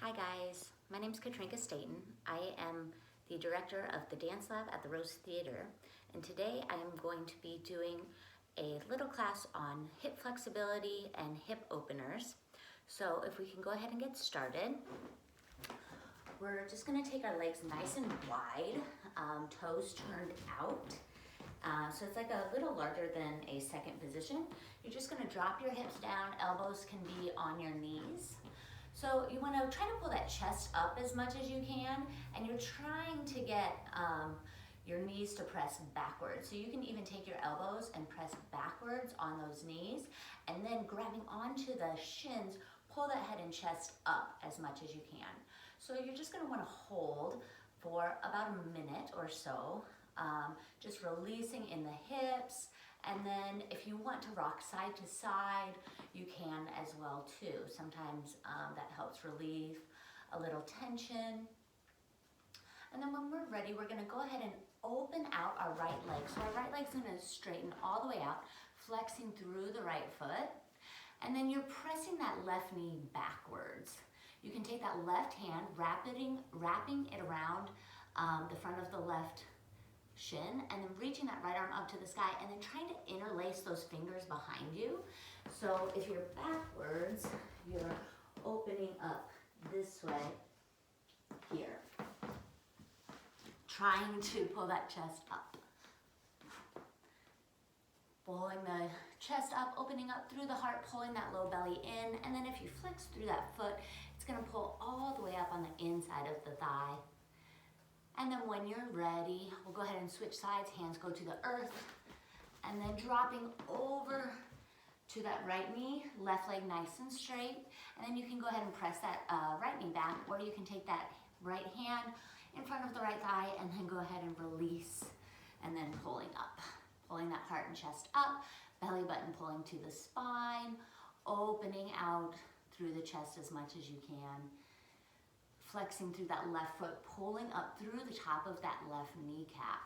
Hi guys, my name is Katrinka. I am the director of the Dance Lab at the Rose Theater, and today I am going to be doing a little class on hip flexibility and hip openers. So if we can go ahead and get started. We're just going to take our legs nice and wide, toes turned out. So it's like a little larger than a second position. You're just going to drop your hips down, elbows can be on your knees. So you want to try to pull that chest up as much as you can, and you're trying to get your knees to press backwards. So you can even take your elbows and press backwards on those knees, and then grabbing onto the shins, pull that head and chest up as much as you can. So you're just going to want to hold for about a minute or so, just releasing in the hips. And then if you want to rock side to side, you can as well too. Sometimes that helps relieve a little tension. And then when we're ready, we're gonna go ahead and open out our right leg. So our right leg's gonna straighten all the way out, flexing through the right foot. And then you're pressing that left knee backwards. You can take that left hand, wrapping it around the front of the left shin, and then reaching that right arm up to the sky, and then trying to interlace those fingers behind you. So if you're backwards, you're opening up this way here, trying to pull that chest up. Pulling the chest up, opening up through the heart, pulling that low belly in, and then if you flex through that foot, it's gonna pull all the way up on the inside of the thigh. And then when you're ready, we'll go ahead and switch sides. Hands go to the earth, and then dropping over to that right knee, left leg nice and straight. And then you can go ahead and press that right knee back, or you can take that right hand in front of the right thigh and then go ahead and release, and then pulling up. Pulling that heart and chest up, belly button pulling to the spine, opening out through the chest as much as you can. Flexing through that left foot, pulling up through the top of that left kneecap.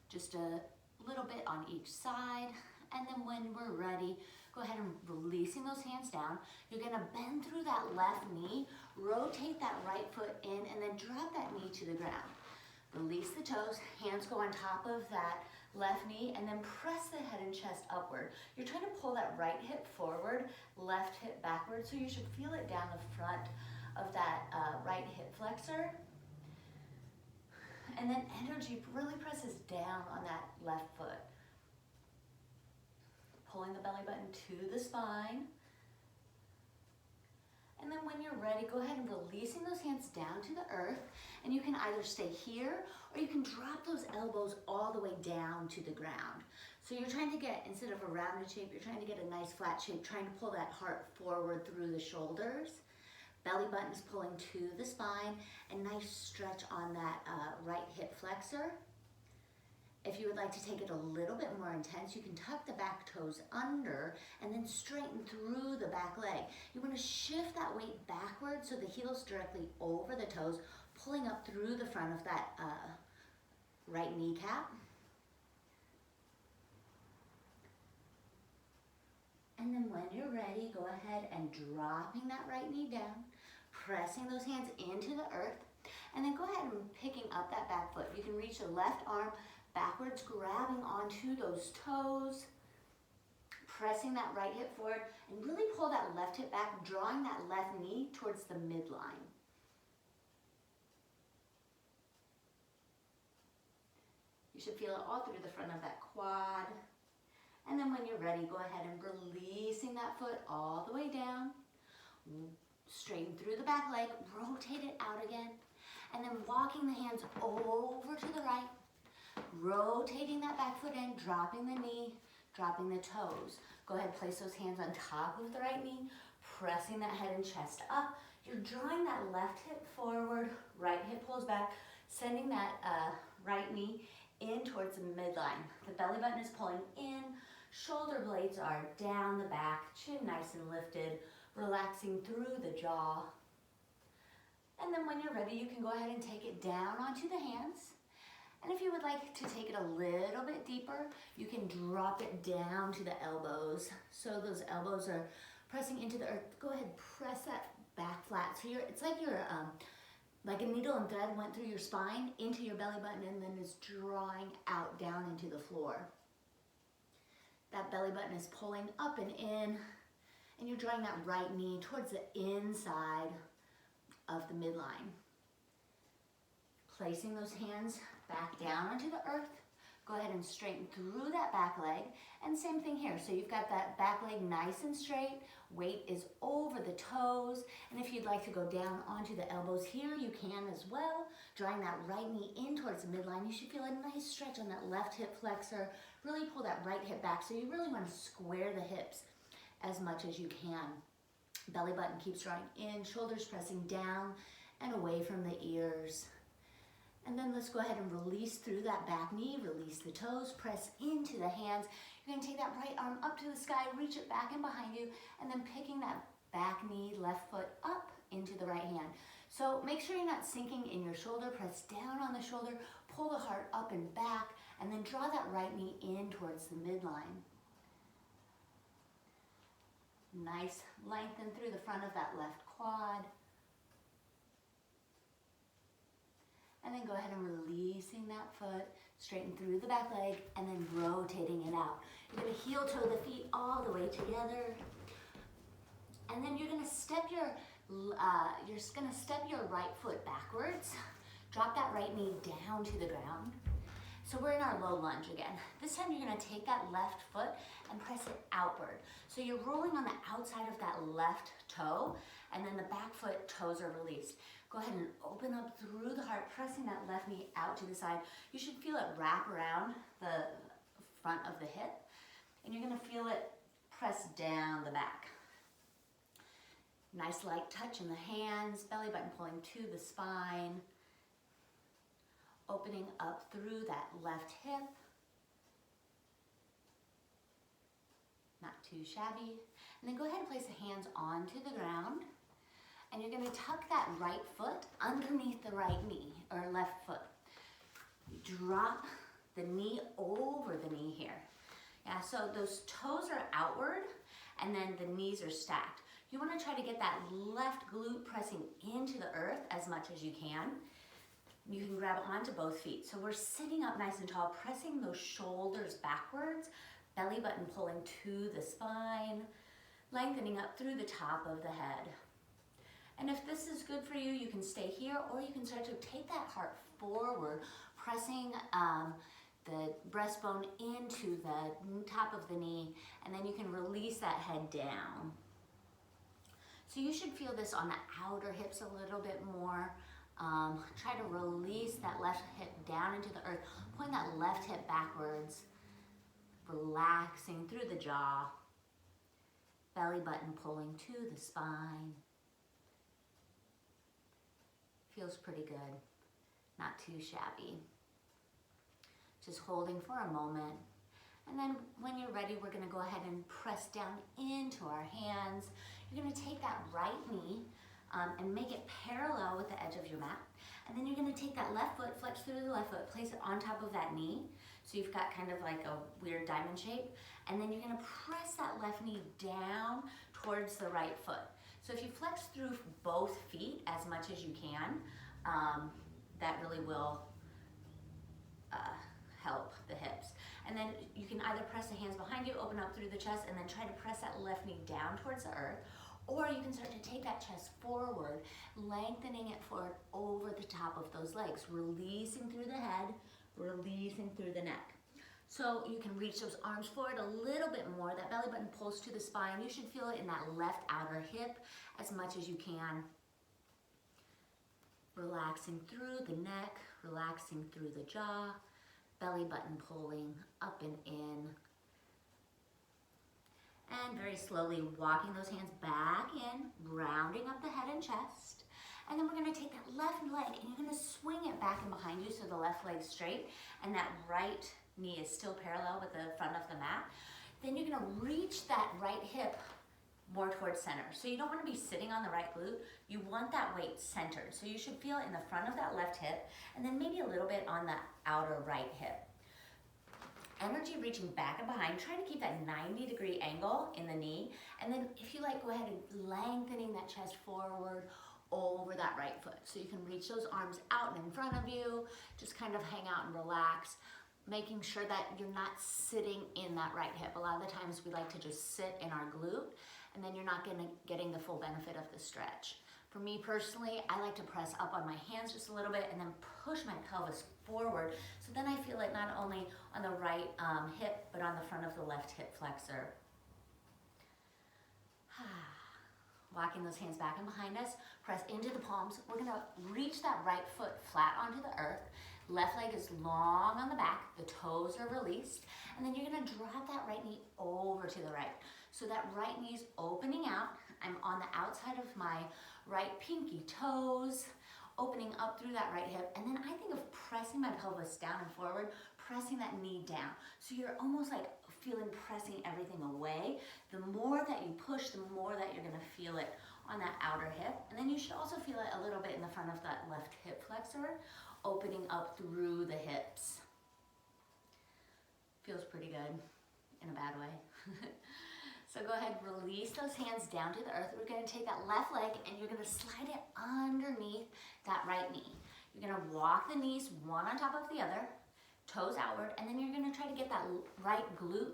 Just a little bit on each side. And then when we're ready, go ahead and releasing those hands down. You're gonna bend through that left knee, rotate that right foot in, and then drop that knee to the ground. Release the toes, hands go on top of that left knee, and then press the head and chest upward. You're trying to pull that right hip forward, left hip backward, so you should feel it down the front of that right hip flexor. And then energy really presses down on that left foot. Pulling the belly button to the spine. And then when you're ready, go ahead and releasing those hands down to the earth. And you can either stay here, or you can drop those elbows all the way down to the ground. So you're trying to get, instead of a rounded shape, you're trying to get a nice flat shape, trying to pull that heart forward through the shoulders. Belly button is pulling to the spine, and nice stretch on that right hip flexor. If you would like to take it a little bit more intense, you can tuck the back toes under and then straighten through the back leg. You want to shift that weight backwards so the heel's directly over the toes, pulling up through the front of that right kneecap. And then when you're ready, go ahead and dropping that right knee down, pressing those hands into the earth, and then go ahead and picking up that back foot. You can reach the left arm backwards, grabbing onto those toes, pressing that right hip forward, and really pull that left hip back, drawing that left knee towards the midline. You should feel it all through the front of that quad. And then when you're ready, go ahead and releasing that foot all the way down. Straighten through the back leg, rotate it out again. And then walking the hands over to the right, rotating that back foot in, dropping the knee, dropping the toes. Go ahead, place those hands on top of the right knee, pressing that head and chest up. You're drawing that left hip forward, right hip pulls back, sending that right knee in towards the midline. The belly button is pulling in, shoulder blades are down the back, chin nice and lifted, relaxing through the jaw. And then when you're ready, you can go ahead and take it down onto the hands. And if you would like to take it a little bit deeper, you can drop it down to the elbows. So those elbows are pressing into the earth. Go ahead, press that back flat. So it's like your like a needle and thread went through your spine into your belly button and then is drawing out down into the floor. That belly button is pulling up and in, and you're drawing that right knee towards the inside of the midline. Placing those hands back down onto the earth. Go ahead and straighten through that back leg. And same thing here. So you've got that back leg nice and straight. Weight is over the toes. And if you'd like to go down onto the elbows here, you can as well. Drawing that right knee in towards the midline. You should feel a nice stretch on that left hip flexor. Really pull that right hip back. So you really want to square the hips as much as you can. Belly button keeps drawing in, shoulders pressing down and away from the ears. And then let's go ahead and release through that back knee, release the toes, press into the hands. You're gonna take that right arm up to the sky, reach it back and behind you, and then picking that back knee, left foot up into the right hand. So make sure you're not sinking in your shoulder, press down on the shoulder, pull the heart up and back, and then draw that right knee in towards the midline. Nice, lengthen through the front of that left quad. And then go ahead and releasing that foot, straighten through the back leg, and then rotating it out. You're gonna heel toe the feet all the way together. And then you're gonna step your right foot backwards. Drop that right knee down to the ground. So we're in our low lunge again. This time you're gonna take that left foot and press it outward. So you're rolling on the outside of that left toe, and then the back foot toes are released. Go ahead and open up through the heart, pressing that left knee out to the side. You should feel it wrap around the front of the hip, and you're gonna feel it press down the back. Nice light touch in the hands, belly button pulling to the spine. Opening up through that left hip. Not too shabby. And then go ahead and place the hands onto the ground. And you're gonna tuck that right foot underneath the right knee, or left foot. Drop the knee over the knee here. Yeah, so those toes are outward and then the knees are stacked. You wanna try to get that left glute pressing into the earth as much as you can. You can grab onto both feet. So we're sitting up nice and tall, pressing those shoulders backwards, belly button pulling to the spine, lengthening up through the top of the head. And if this is good for you, you can stay here, or you can start to take that heart forward, pressing the breastbone into the top of the knee, and then you can release that head down. So you should feel this on the outer hips a little bit more. Try to release that left hip down into the earth, pulling that left hip backwards, relaxing through the jaw, belly button pulling to the spine. Feels pretty good, not too shabby. Just holding for a moment. And then when you're ready, we're gonna go ahead and press down into our hands. You're gonna take that right knee and make it parallel with the edge of your mat. And then you're gonna take that left foot, flex through the left foot, place it on top of that knee. So you've got kind of like a weird diamond shape. And then you're gonna press that left knee down towards the right foot. So if you flex through both feet as much as you can, that really will help the hips. And then you can either press the hands behind you, open up through the chest, and then try to press that left knee down towards the earth. Or you can start to take that chest forward, lengthening it forward over the top of those legs, releasing through the head, releasing through the neck. So you can reach those arms forward a little bit more. That belly button pulls to the spine. You should feel it in that left outer hip as much as you can. Relaxing through the neck, relaxing through the jaw, belly button pulling up and in. And very slowly walking those hands back in, rounding up the head and chest. And then we're gonna take that left leg and you're gonna swing it back and behind you so the left leg's straight and that right knee is still parallel with the front of the mat. Then you're gonna reach that right hip more towards center. So you don't wanna be sitting on the right glute. You want that weight centered. So you should feel it in the front of that left hip and then maybe a little bit on the outer right hip. energy reaching back and behind. Try to keep that 90-degree angle in the knee. And then if you like, go ahead and lengthening that chest forward over that right foot. So you can reach those arms out and in front of you, just kind of hang out and relax, making sure that you're not sitting in that right hip. A lot of the times we like to just sit in our glute, and then you're not getting the full benefit of the stretch. For me personally, I like to press up on my hands just a little bit and then push my pelvis forward. So then I feel it not only on the right hip, but on the front of the left hip flexor. Walking those hands back and behind us, press into the palms. We're gonna reach that right foot flat onto the earth. Left leg is long on the back, the toes are released, and then you're gonna drop that right knee over to the right. So that right knee's opening out. I'm on the outside of my right pinky toes, opening up through that right hip, and then I think of pressing my pelvis down and forward, pressing that knee down. So you're almost like feeling pressing everything away. The more that you push, the more that you're gonna feel it on that outer hip. And then you should also feel it a little bit in the front of that left hip flexor, opening up through the hips. Feels pretty good in a bad way. So go ahead, release those hands down to the earth. We're gonna take that left leg and you're gonna slide it underneath that right knee. You're gonna walk the knees one on top of the other, toes outward, and then you're gonna try to get that right glute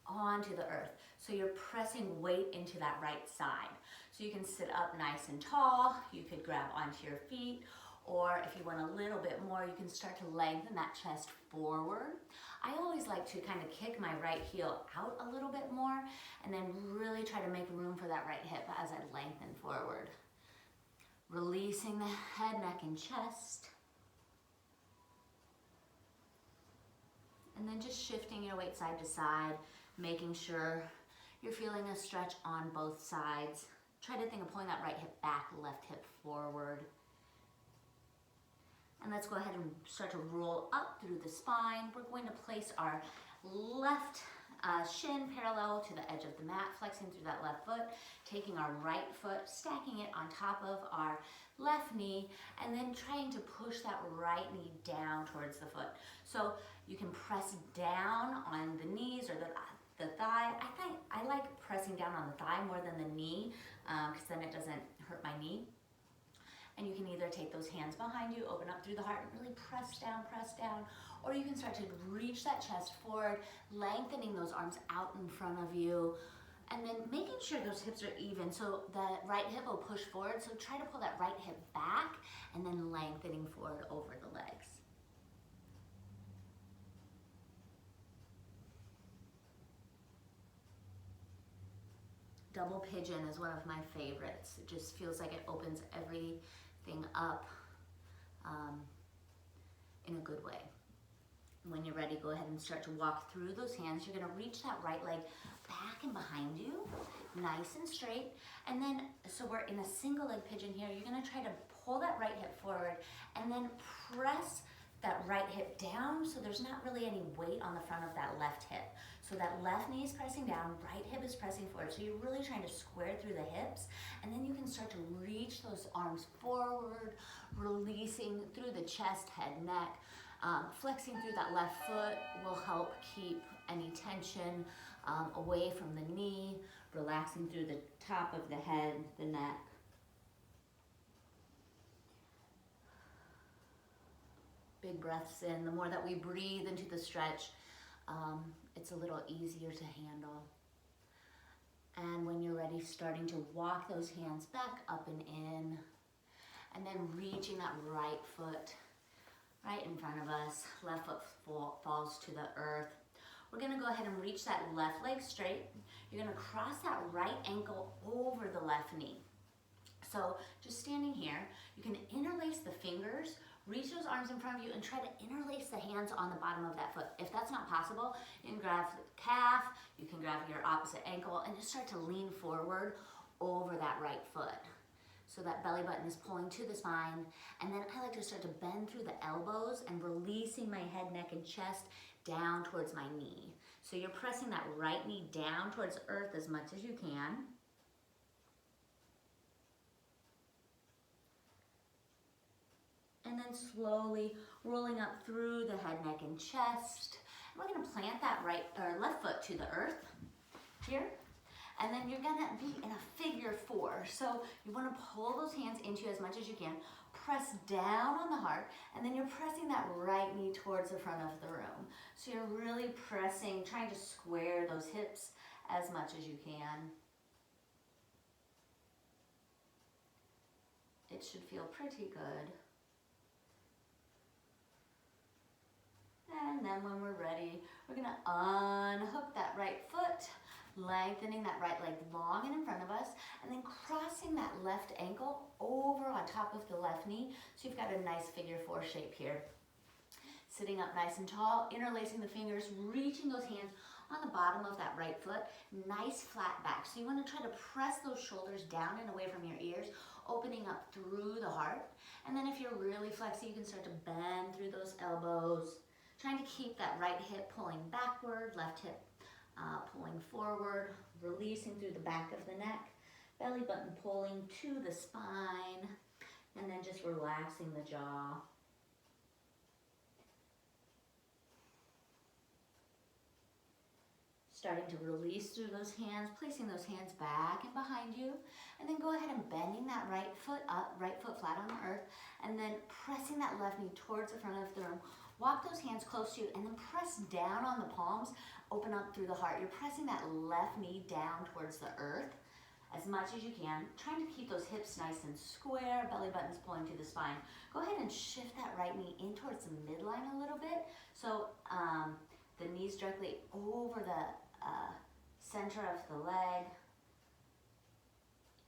onto the earth. So you're pressing weight into that right side. So you can sit up nice and tall, you could grab onto your feet, or if you want a little bit more, you can start to lengthen that chest forward. I always like to kind of kick my right heel out a little bit more and then really try to make room for that right hip as I lengthen forward. Releasing the head, neck, and chest. And then just shifting your weight side to side, making sure you're feeling a stretch on both sides. Try to think of pulling that right hip back, left hip forward. And let's go ahead and start to roll up through the spine. We're going to place our left shin parallel to the edge of the mat, flexing through that left foot, taking our right foot, stacking it on top of our left knee, and then trying to push that right knee down towards the foot. So you can press down on the knees or the thigh. I like pressing down on the thigh more than the knee, because then it doesn't hurt my knee. And you can either take those hands behind you, open up through the heart, and really press down, or you can start to reach that chest forward, lengthening those arms out in front of you, and then making sure those hips are even. So the right hip will push forward, so try to pull that right hip back, and then lengthening forward over the legs. Double pigeon is one of my favorites. It just feels like it opens everything up in a good way. When you're ready, go ahead and start to walk through those hands. You're gonna reach that right leg back and behind you, nice and straight. And then, so we're in a single leg pigeon here. You're gonna try to pull that right hip forward and then press that right hip down so there's not really any weight on the front of that left hip. So that left knee is pressing down, right hip is pressing forward. So you're really trying to square through the hips, and then you can start to reach those arms forward, releasing through the chest, head, neck. Flexing through that left foot will help keep any tension away from the knee, relaxing through the top of the head, the neck. Big breaths in. The more that we breathe into the stretch, it's a little easier to handle. And when you're ready, starting to walk those hands back up and in, and then reaching that right foot right in front of us. Left foot falls to the earth. We're gonna go ahead and reach that left leg straight. You're gonna cross that right ankle over the left knee. So just standing here, you can interlace the fingers, reach those arms in front of you, and try to interlace the hands on the bottom of that foot. If that's not possible, you can grab the calf, you can grab your opposite ankle, and just start to lean forward over that right foot. So that belly button is pulling to the spine. And then I like to start to bend through the elbows and releasing my head, neck, and chest down towards my knee. So you're pressing that right knee down towards earth as much as you can. And then slowly rolling up through the head, neck, and chest, We're gonna plant that right or left foot to the earth here. And then you're gonna be in a figure 4. So you wanna pull those hands into you as much as you can, press down on the heart, and then you're pressing that right knee towards the front of the room. So you're really pressing, trying to square those hips as much as you can. It should feel pretty good. And then when we're ready, we're gonna unhook that right foot, lengthening that right leg long and in front of us, and then crossing that left ankle over on top of the left knee. So you've got a nice figure 4 shape here. Sitting up nice and tall, interlacing the fingers, reaching those hands on the bottom of that right foot, nice flat back. So you want to try to press those shoulders down and away from your ears, opening up through the heart. And then if you're really flexy, you can start to bend through those elbows, trying to keep that right hip pulling backward, left hip pulling forward, releasing through the back of the neck, belly button pulling to the spine, and then just relaxing the jaw. Starting to release through those hands, placing those hands back and behind you, and then go ahead and bending that right foot up, right foot flat on the earth, and then pressing that left knee towards the front of the room. Walk those hands close to you and then press down on the palms, open up through the heart. You're pressing that left knee down towards the earth as much as you can, trying to keep those hips nice and square, belly button's pulling to the spine. Go ahead and shift that right knee in towards the midline a little bit. So the knee's directly over the center of the leg.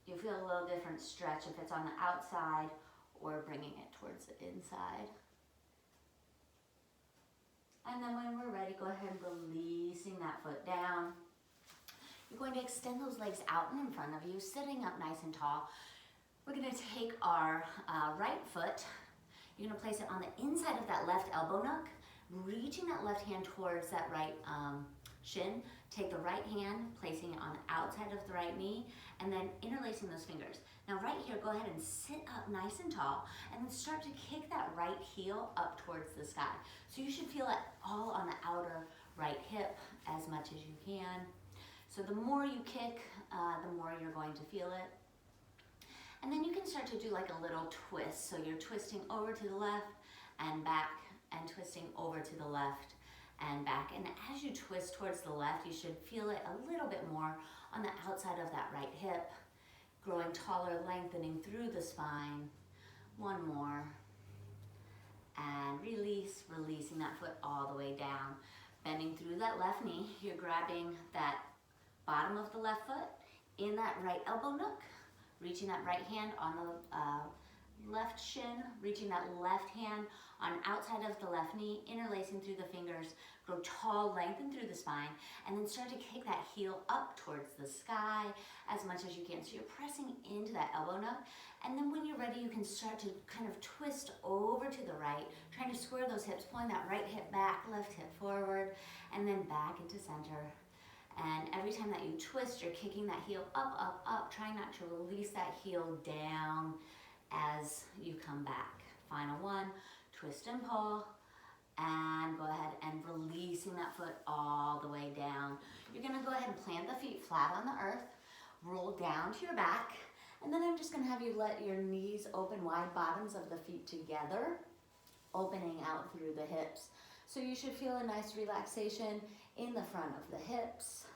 You'll feel a little different stretch if it's on the outside or bringing it towards the inside. And then when we're ready, go ahead and releasing that foot down. You're going to extend those legs out and in front of you, sitting up nice and tall. We're going to take our right foot. You're going to place it on the inside of that left elbow nook, reaching that left hand towards that right shin. Take the right hand, placing it on the outside of the right knee, and then interlacing those fingers. Now right here, go ahead and sit up nice and tall, and then start to kick that right heel up towards the sky. So you should feel it all on the outer right hip as much as you can. So the more you kick, the more you're going to feel it. And then you can start to do like a little twist. So you're twisting over to the left and back, and twisting over to the left and back. And as you twist towards the left, you should feel it a little bit more on the outside of that right hip, growing taller, lengthening through the spine. One more. And release, releasing that foot all the way down. Bending through that left knee, you're grabbing that bottom of the left foot in that right elbow nook, reaching that right hand on the left shin, reaching that left hand on outside of the left knee, interlacing through the fingers, grow tall, lengthen through the spine, and then start to kick that heel up towards the sky as much as you can. So you're pressing into that elbow nook, and then when you're ready, you can start to kind of twist over to the right, trying to square those hips, pulling that right hip back, left hip forward, and then back into center. And every time that you twist, you're kicking that heel up, up, up, trying not to release that heel down as you come back. Final one, twist and pull, and go ahead and releasing that foot all the way down. You're gonna go ahead and plant the feet flat on the earth, roll down to your back, and then I'm just gonna have you let your knees open wide, bottoms of the feet together, opening out through the hips. So you should feel a nice relaxation in the front of the hips.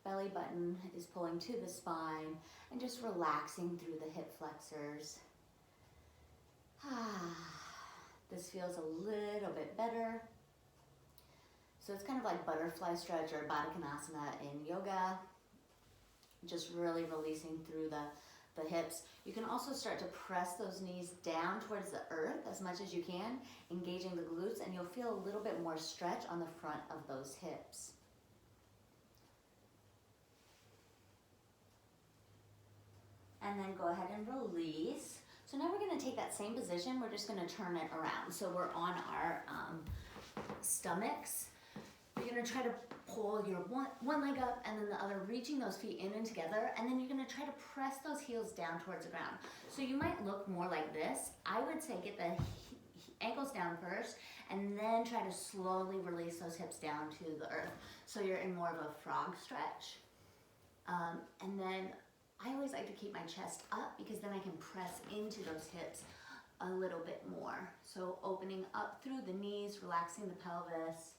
Belly button is pulling to the spine and just relaxing through the hip flexors. This feels a little bit better. So it's kind of like butterfly stretch or Baddha Konasana in yoga. Just really releasing through the hips. You can also start to press those knees down towards the earth as much as you can, engaging the glutes, and you'll feel a little bit more stretch on the front of those hips. And then go ahead and release. So now we're going to take that same position, we're just going to turn it around. So we're on our stomachs. You're going to try to pull your one leg up and then the other, reaching those feet in and together, and then you're going to try to press those heels down towards the ground. So you might look more like this. I would say get the ankles down first, and then try to slowly release those hips down to the earth. So you're in more of a frog stretch. And then I always like to keep my chest up because then I can press into those hips a little bit more. So opening up through the knees, relaxing the pelvis.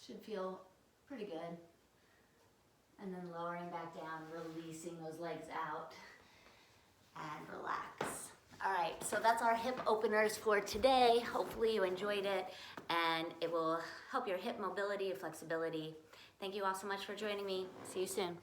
Should feel pretty good. And then lowering back down, releasing those legs out, and relax. All right, so that's our hip openers for today. Hopefully you enjoyed it, and it will help your hip mobility and flexibility. Thank you all so much for joining me. See you soon.